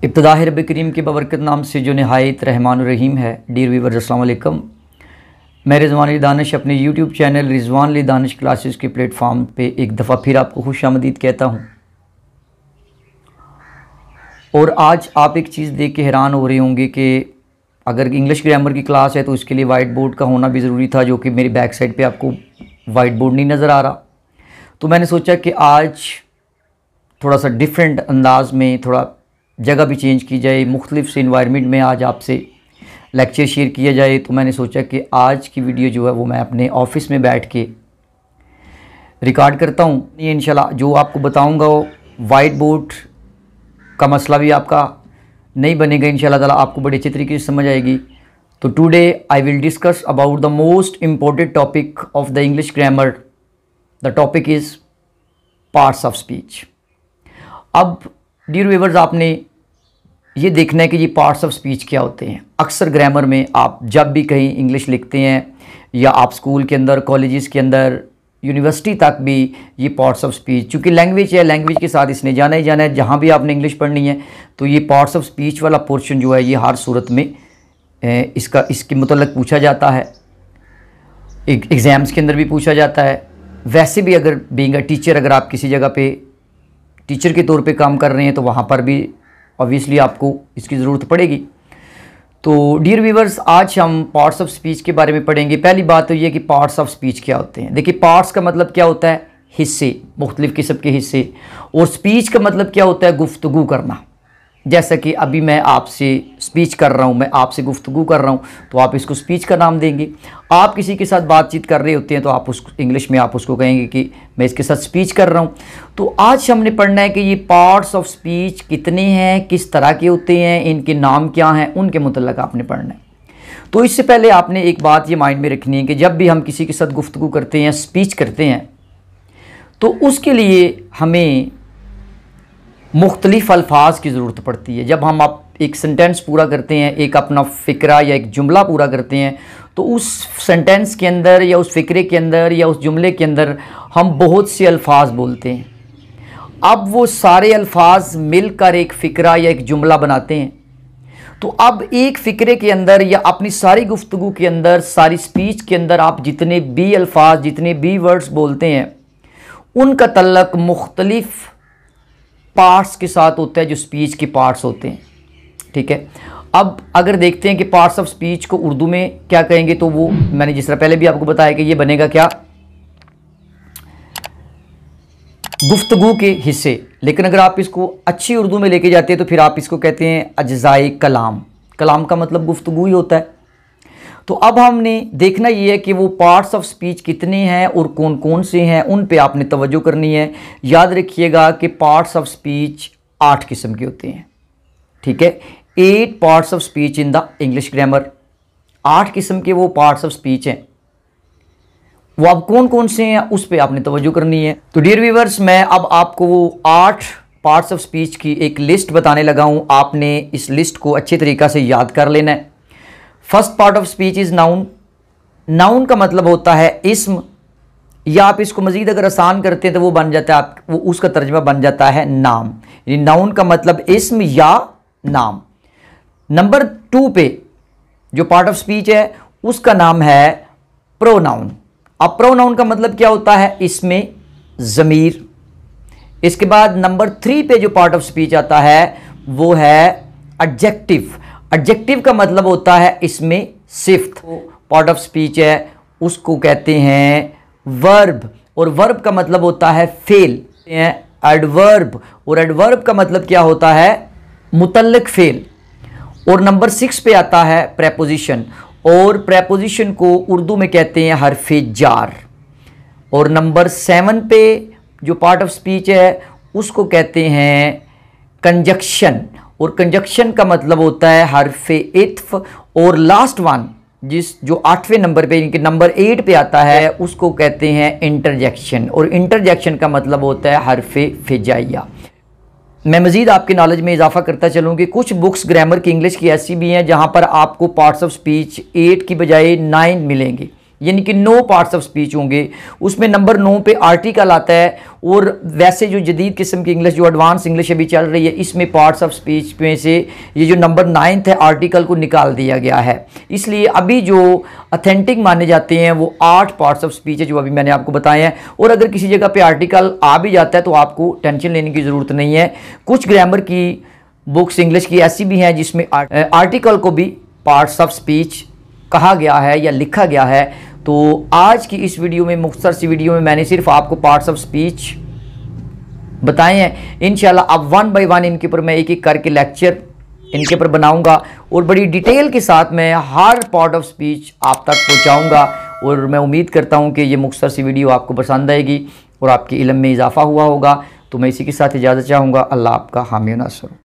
इब्तिदा रब करीम के बबरकत नाम से जो नहायत रहमान रहीम है। डियर व्यूअर्स अस्सलाम वालेकुम। मैं रिजवान अली दानिश अपने YouTube channel Rizwan Ali Danish classes के प्लेटफॉर्म पे एक दफ़ा फिर आपको खुशामदीद कहता हूँ। और आज आप एक चीज़ देख के हैरान हो रहे होंगे कि अगर इंग्लिश ग्रामर की क्लास है तो इसके लिए वाइट बोर्ड का होना भी ज़रूरी था, जो कि मेरी बैक साइड पे आपको वाइट बोर्ड नहीं नज़र आ रहा। तो मैंने सोचा कि आज थोड़ा सा डिफरेंट अंदाज में थोड़ा जगह भी चेंज की जाए, मुख्तलिफ से इन्वायरमेंट में आज आपसे लेक्चर शेयर किया जाए। तो मैंने सोचा कि आज की वीडियो जो है वो मैं अपने ऑफ़िस में बैठ के रिकॉर्ड करता हूँ। ये इंशाल्लाह जो आपको बताऊँगा वो वाइट बोर्ड का मसला भी आपका नहीं बनेगा, इंशाल्लाह ताला आपको बड़े अच्छे तरीके से समझ आएगी। तो today I will discuss about the most important topic of the English grammar. The topic is parts of speech. अब डियर व्यूअर्स, आपने ये देखना है कि ये पार्ट्स ऑफ स्पीच क्या होते हैं। अक्सर ग्रामर में आप जब भी कहीं इंग्लिश लिखते हैं या आप स्कूल के अंदर, कॉलेजेस के अंदर, यूनिवर्सिटी तक भी ये पार्ट्स ऑफ स्पीच, चूँकि लैंग्वेज है, लैंग्वेज के साथ इसने जाना ही जाना है। जहाँ भी आपने इंग्लिश पढ़नी है तो ये पार्ट्स ऑफ स्पीच वाला पोर्शन जो है ये हर सूरत में इसके मतलब पूछा जाता है। एग्ज़ाम्स के अंदर भी पूछा जाता है। वैसे भी अगर बीइंग अ टीचर, अगर आप किसी जगह पे टीचर के तौर पे काम कर रहे हैं तो वहाँ पर भी ऑब्वियसली आपको इसकी ज़रूरत पड़ेगी। तो डियर व्यूअर्स, आज हम पार्ट्स ऑफ स्पीच के बारे में पढ़ेंगे। पहली बात तो ये कि पार्ट्स ऑफ स्पीच क्या होते हैं। देखिए, पार्ट्स का मतलब क्या होता है? हिस्से, मुख्तलिफ़ किस्म के हिस्से। और स्पीच का मतलब क्या होता है? गुफ्तगू करना। जैसा कि अभी मैं आपसे स्पीच कर रहा हूँ, मैं आपसे गुफ्तगू कर रहा हूँ, तो आप इसको स्पीच का नाम देंगे। आप किसी के साथ बातचीत कर रहे होते हैं तो आप उसको इंग्लिश में आप उसको कहेंगे कि मैं इसके साथ स्पीच कर रहा हूँ। तो आज हमने पढ़ना है कि ये पार्ट्स ऑफ स्पीच कितने हैं, किस तरह के होते हैं, इनके नाम क्या हैं, उनके मुतल्लिक़ आपने पढ़ना है। तो इससे पहले आपने एक बात ये माइंड में रखनी है कि जब भी हम किसी के साथ गुफ्तगू करते हैं, स्पीच करते हैं, तो उसके लिए हमें मुख्तलिफ़ अल्फाज की ज़रूरत पड़ती है। जब हम आप एक सेंटेंस पूरा करते हैं, एक अपना फ़िक्रा या एक जुमला पूरा करते हैं, तो उस सेंटेंस के अंदर या उस फ़िक्रे के अंदर या उस जुमले के अंदर हम बहुत से अल्फाज बोलते हैं। अब वो सारे अल्फाज मिलकर एक फ़िक्रा या एक जुमला बनाते हैं। तो अब एक फ़िक्रे के अंदर या अपनी सारी गुफ्तगू के अंदर, सारी स्पीच के अंदर आप जितने भी अल्फाज, जितने भी वर्ड्स बोलते हैं, उनका तल्लक मुख्तलिफ़ पार्ट्स के साथ होता है, जो स्पीच के पार्ट्स होते हैं। ठीक है, अब अगर देखते हैं कि पार्ट्स ऑफ स्पीच को उर्दू में क्या कहेंगे, तो वो मैंने जिस तरह पहले भी आपको बताया कि ये बनेगा क्या? गुफ्तगू के हिस्से। लेकिन अगर आप इसको अच्छी उर्दू में लेके जाते हैं तो फिर आप इसको कहते हैं अज्ज़ाए कलाम। कलाम का मतलब गुफ्तगू ही होता है। तो अब हमने देखना ये है कि वो पार्ट्स ऑफ स्पीच कितने हैं और कौन कौन से हैं, उन पे आपने तवज्जो करनी है। याद रखिएगा कि पार्ट्स ऑफ स्पीच 8 किस्म के होते हैं। ठीक है, 8 parts of speech in the English grammar. 8 किस्म के वो पार्ट्स ऑफ स्पीच हैं। वो अब कौन कौन से हैं उस पर आपने तवज्जो करनी है। तो डियर व्यूअर्स, मैं अब आपको वो 8 पार्ट्स ऑफ स्पीच की एक लिस्ट बताने लगा हूँ। आपने इस लिस्ट को अच्छे तरीक़ा से याद कर लेना है। First part of speech is noun. Noun का मतलब होता है इस्म, या आप इसको मज़ीद अगर आसान करते हैं तो वो बन जाता है, वो उसका तर्जमा बन जाता है नाम। यानी नाउन का मतलब इस्म या नाम। नंबर 2 पे जो पार्ट ऑफ स्पीच है उसका नाम है प्रोनाउन। अब प्रोनाउन का मतलब क्या होता है? इसमें ज़मीर। इसके बाद नंबर 3 पे जो पार्ट ऑफ स्पीच आता है वो है एडजेक्टिव। एडजेक्टिव का मतलब होता है इसमें सिफ्त। पार्ट ऑफ स्पीच है उसको कहते हैं वर्ब, और वर्ब का मतलब होता है फेल। एडवर्ब, और एडवर्ब का मतलब क्या होता है? मुतल्लिक फेल। और नंबर 6 पे आता है प्रेपोजिशन, और प्रेपोजिशन को उर्दू में कहते हैं हर्फ़े जार। और नंबर 7 पे जो पार्ट ऑफ स्पीच है उसको कहते हैं कंजक्शन, और कंजक्शन का मतलब होता है हर्फ़े इत्फ़। और लास्ट वन जो 8वें नंबर पे, इनके नंबर 8 पे आता है, उसको कहते हैं इंटरजेक्शन, और इंटरजेक्शन का मतलब होता है हर्फ़े फिजाइया। मैं मज़ीद आपके नॉलेज में इजाफा करता चलूँ कि कुछ बुक्स ग्रामर की इंग्लिश की ऐसी भी हैं जहाँ पर आपको पार्ट्स ऑफ स्पीच 8 की बजाय 9 मिलेंगे। यानी कि 9 पार्ट्स ऑफ स्पीच होंगे। उसमें नंबर 9 पे आर्टिकल आता है, और वैसे जो जदीद किस्म की इंग्लिश, जो एडवांस इंग्लिश अभी चल रही है, इसमें पार्ट्स ऑफ स्पीच में से ये जो नंबर 9 है आर्टिकल को निकाल दिया गया है। इसलिए अभी जो ऑथेंटिक माने जाते हैं वो 8 पार्ट्स ऑफ स्पीच है जो अभी मैंने आपको बताए हैं। और अगर किसी जगह पे आर्टिकल आ भी जाता है तो आपको टेंशन लेने की ज़रूरत नहीं है। कुछ ग्रामर की बुक्स इंग्लिश की ऐसी भी हैं जिसमें आर्टिकल को भी पार्ट्स ऑफ स्पीच कहा गया है या लिखा गया है। तो आज की इस वीडियो में, मुख्तसर सी वीडियो में, मैंने सिर्फ आपको पार्ट्स ऑफ स्पीच बताए हैं। इंशाल्लाह अब 1 बाय 1 इनके ऊपर मैं एक एक करके लेक्चर इनके ऊपर बनाऊंगा और बड़ी डिटेल के साथ मैं हर पार्ट ऑफ स्पीच आप तक पहुंचाऊंगा। और मैं उम्मीद करता हूं कि ये मुख्तसर सी वीडियो आपको पसंद आएगी और आपके इल्म में इजाफा हुआ होगा। तो मैं इसी के साथ इजाज़त चाहूँगा। अल्लाह आपका हामी नासर।